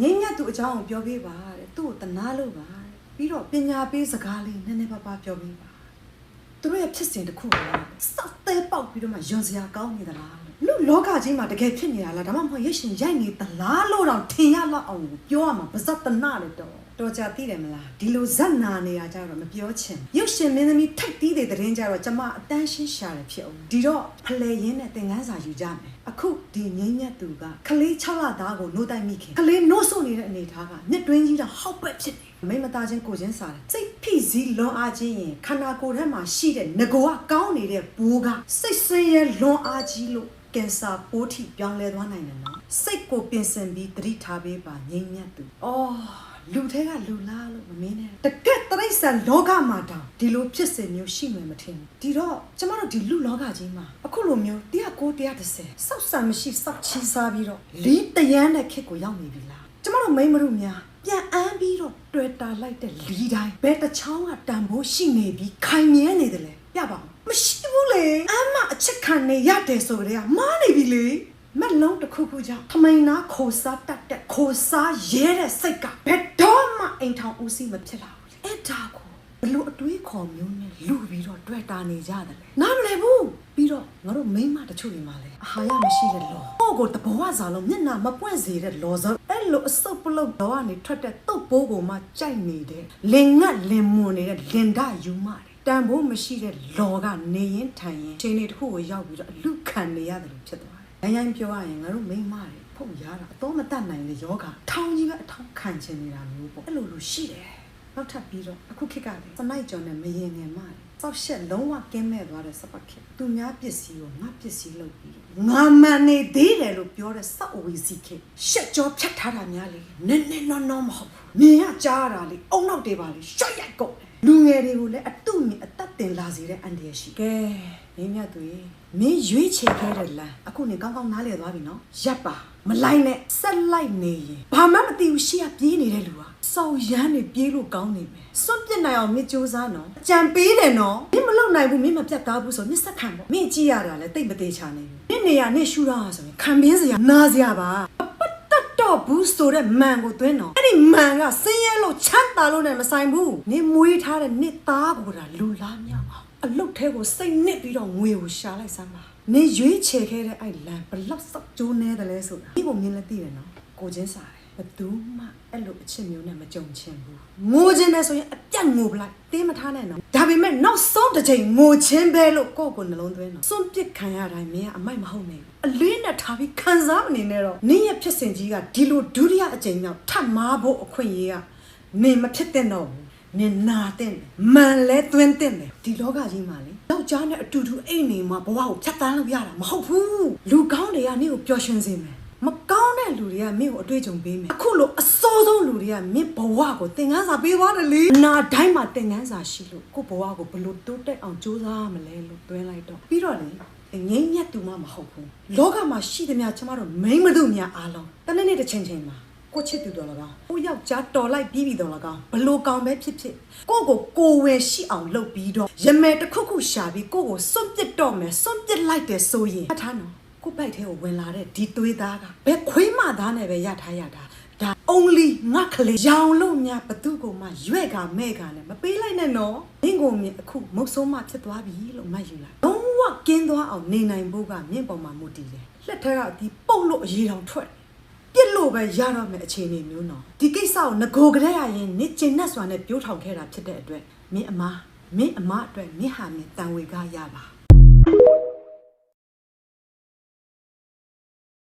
ငိမ့်ညက်သူအကြောင်းကိုပြောပေးပါတဲ့သူ့ကိုတနာလို့ပါပြီးတော့ပညာပေးစကားလေးနည်းနည်းပါးပါးပြောပေးပါသူတို့ရဲ့ဖြစ်စဉ်တစ်ခုကစောက်သေးပေါက်ပြီးတော့မှယွန်စရာကောင်းနေသလားလူလောကကြီးမှာတကယ်ဖြစ်နေတာလားဒါမှမဟုတ်ရရှင်ရိုက်နေသလားလို့တော့ထင်ရလောက်အောင်ပြောရမှာပါဇက်တနာလေတော်ကြသိတယ်မလားဒီလိုဇက်နာနေတာကြတော့မပြောချင်ရုပ်ရှင်မင်းသမီးထိုက်တီးတဲ့တဲ့ရင်ကြတော့ကျမအတန်းရှင်းရှာတယ်ဖြစ်အောင်ဒီတော့ဖလဲရင်းနဲ့သင်ခန်းစာယူကြမယ်အခုဒီငိမ့်ညက်သူကကလေး6လသားကိုနိုးတိုက်မိခင်ကလေးနိုးဆုပ်နေတဲ့အနေထားကမြစ်တွင်းကြီးတော့ဟောက်ပက်ဖြစ်နေမိမသားချင်းကိုချင်းစားတယ်စိတ်ဖိစီးလွန်အားချင်းရင်ခန္ဓာကိုယ်ထဲမှာရှိတဲ့ငကိုကကောင်းနေတဲ့ဘိုးကစိတ်ဆင်းရဲလွန်အားကြီးလို့ကင်ဆာပိုးထိပြောင်းလဲသွားနိုင်တယ်နော်စိတ်ကိုပြင်ဆင်ပြီးသတိထားပေးပါငိမ့်ညက်သူလူထဲကလူလားလို့မမင်းနဲ့တကက်တရိစ္ဆာန်လောကမှာတောင်ဒီလိုဖြစ်စဉ်မျိုးရှိမှမထင်ဘူးဒီတော့ကျမတို့ဒီလူလောကကြီးမှာအခုလိုမျိုး190စောက်ဆံမရှိစောက်ချီးစားပြီးတော့လီးတရမ်းတဲ့ခစ်ကိုရောက်နေပြီလားကျမတို့မိန်းမတို့များပြန်အမ်းပြီးတော့တွေ့တာလိုက်တဲ့လီးတိုင်းဘယ်တစ်ချောင်းကတန်ဖိုးရှိနေပြီးခိုင်မြဲနေတယ်လေပြပါဦးမရှိဘူးလေအမအချက်ခံနေရတယ်ဆိုကြတဲ့ကမားနေပြီလေမက်လုံးတစ်ခုခုကြောင့်ထမိန်နာခိုစားတတ်တဲ့ခိုစားရဲတဲ့စိတ်ကဘယ်တော့မှအိမ်ထောင်ဦးစီးမဖြစ်လာဘူးအဲ့ဒါကိုဘလို့အတွေးခေါ်မျိုးနဲ့လူပြီးတော့တွေ့တာနေကြတယ်နားမလည်ဘူးပြီးတော့ငါတို့မိန်းမတချို့တွေမှာလဲအာဟာရမရှိတဲ့လောကိုတဘောစားလုံးမျက်နှာမပွင့်စေတဲ့လောစောအဲ့လိုအစုပ်ပလုတ်တော့ကနေထွက်တဲ့တုတ်ပိုးကိုမှကြိုက်နေတဲ့လင်ငတ်လင်မွန်နေတဲ့လင်ဒယူမတယ်တန်ဖိုးမရှိတဲ့လောကနေရင်ထိုင်ရင်ချိန်တွေတစ်ခုကိုရောက်ပြီးတော့အလူခံနေရတယ်လို့ဖြစ်သွားတယ်။ရိုင်းပြောရရင်ငါတို့မိန်းမတွေဖုတ်ရတာအတော့မတတ်နိုင်တဲ့ယောဂထောင်ကြီးကအထောင်ခံချင်နေတာမျိုးပေါ့အဲ့လိုလိုရှိတယ်။နောက်ထပ်ပြီးတော့အခုခေတ်ကလေစနိုက်ကျော်နဲ့မရင်ငယ်မတယ်စောက်ရှက်လုံးဝကင်းမဲ့သွားတဲ့စပတ်ခေတ်သူများပစ္စည်းကိုငါပစ္စည်းလုပ်ပြီးငါမှန်နေသေးတယ်လို့ပြောတဲ့စောက်ဝီစီခေတ်ရှက်ကြောဖြတ်ထားတာများလေနည်းနည်းနော်မဟုတ်ဘူး။မြင်ရကြားရတာလေအုံနောက်တွေပါလေရှော့ရိုက်ကုန်လူငယ်တွေကိုလည်းအတုမြင်အသက်တင်လာစေတဲ့အန်ဒီရရှိကဲမင်းမြတ်သူရေမင်းရွေးချယ်ခဲ့တဲ့လမ်းအခုနေကောင်းကောင်းနားလည်သွားပြီနော်ရပ်ပါမလိုက်နဲ့ဆက်လိုက်နေရင်ဘာမှမသိဘူးရှေ့ကပြေးနေတဲ့လူကစောက်ရမ်းနေပြေးလို့ကောင်းနေမယ်စွန့်ပစ်နိုင်အောင်မင်းစူးစမ်းနော်အကြံပေးတယ်နော်မင်းမလုပ်နိုင်ဘူးမင်းမပြတ်သားဘူးဆိုမင်းဆက်ခံပေါ့မင်းကြည့်ရတာလည်းတိတ်မသေးချာနေဘူးမင်းနေရနဲ့ရှူတော့ဆိုရင်ခံပင်းစရာနာစရာပါတော့ဘူးဆိုတဲ့မန်ကိုသွင်းတော့အဲ့ဒီမန်ကစင်းရဲလို့ချမ်းသာလို့နဲ့မဆိုင်ဘူးနေမွေးထားတဲ့နှစ်သားကိုဒါလူလားမြောက်အောင်အလုတ်ထဲကိုစိတ်နစ်ပြီးတော့ငွေကိုရှာလိုက်စမ်းပါနေရွေးချယ်ခဲ့တဲ့အဲ့လန်ဘလောက်စောက်ကျိုးနေတယ်လဲဆိုတာဒီပုံမြင်လည်းသိတယ်နော်ကိုချင်းစားတယ်ဘသူမှအဲ့လိုအချက်မျိုးနဲ့မကြုံချင်ဘူးငိုချင်းတယ်ဆိုရင်အပြတ်ငိုပလိုက်တင်းမထားနဲ့နော်ဒါပေမဲ့နောက်ဆုံးတစ်ချိန်ငိုချင်းပဲလို့ကိုယ့်ကိုနှလုံးသွင်းတော့စွန့်ပစ်ခံရတိုင်းမင်းကအမိုက်မဟုတ်နိုင်ဘူးအလေးနဲ့ထားပြီးခံစားမနေနဲ့တော့နင်းရဲ့ဖြစ်စဉ်ကြီးကဒီလိုဒုတိယအကြိမ်မြောက်ထပ်မားဖို့အခွင့်အရေးကနေမဖြစ်တဲ့တော့ဘူးနင်နာတဲ့မန်လဲသွင်းတဲ့ဒီလောကကြီးမှာလေယောက်ျားနဲ့အတူတူအိမ်နေမှာဘဝကိုဖြတ်တန်းလို့ရတာမဟုတ်ဘူးလူကောင်းတွေကနင့်ကိုပျော်ရွှင်စေမယ်မကောင်းတဲ့လူတွေကမင်းကိုအတွေ့အကြုံပေးမယ်အခုလိုအစိုးဆုံးလူတွေကမင်းဘဝကိုသင်ခန်းစာပေးသွားတယ်လေနာတိုင်းမှာသင်ခန်းစာရှိလို့ကိုဘဝကိုဘလို့တိုးတက်အောင်ကြိုးစားမလဲလို့တွဲလိုက်တော့ပြီးတော့လေငိမ့်ညက်သူမှမဟုတ်ဘူးလောကမှာရှိသမျှကျမတို့မိန်းမတို့များအားလုံးတနေ့နေ့တစ်ချိန်ချိန်မှာကိုချစ်သူတော်လကောင်းကိုယောက်ျားတော်လိုက်ပြီးတော်လကောင်းဘလို့ကောင်းပဲဖြစ်ဖြစ်ကိုဝယ်ရှိအောင်လုပ်ပြီးတော့ရမယ်တစ်ခုခုရှာပြီးကိုစွန့်ပစ်တော့မယ်စွန့်ပစ်လိုက်တယ်ဆိုရင်အထားနော်ကိုပိုက်ထဲကိုဝင်လာတဲ့ဒီသွေးသားကဘယ်ခွေးမသားနဲ့ပဲရထားရတာဒါ only ငါကလေးရောင်လို့များဘသူကိုမှရွဲ့ကမဲ့ကနဲ့မပေးလိုက်နဲ့နော်မင်းကိုမြင်အခုမုတ်ဆိုးမဖြစ်သွားပြီလို့မှတ်ယူလိုက်လုံးဝကင်းသွားအောင်နေနိုင်ဖို့ကမြင့်ပေါ်မှာမူတည်တယ်လက်ထက်ကဒီပုတ်လို့အရေးတောင်ထွက်ပြစ်လို့ပဲရတော့မယ်အခြေအနေမျိုးနော်ဒီကိစ္စကိုငကိုကလေးရရင်နေကျင်နဲ့စွာနဲ့ပြိုးထောင်ခဲ့တာဖြစ်တဲ့အတွက်မင်းအမအတွက်မင်းဟာမင်းတန်ဝေကရပါ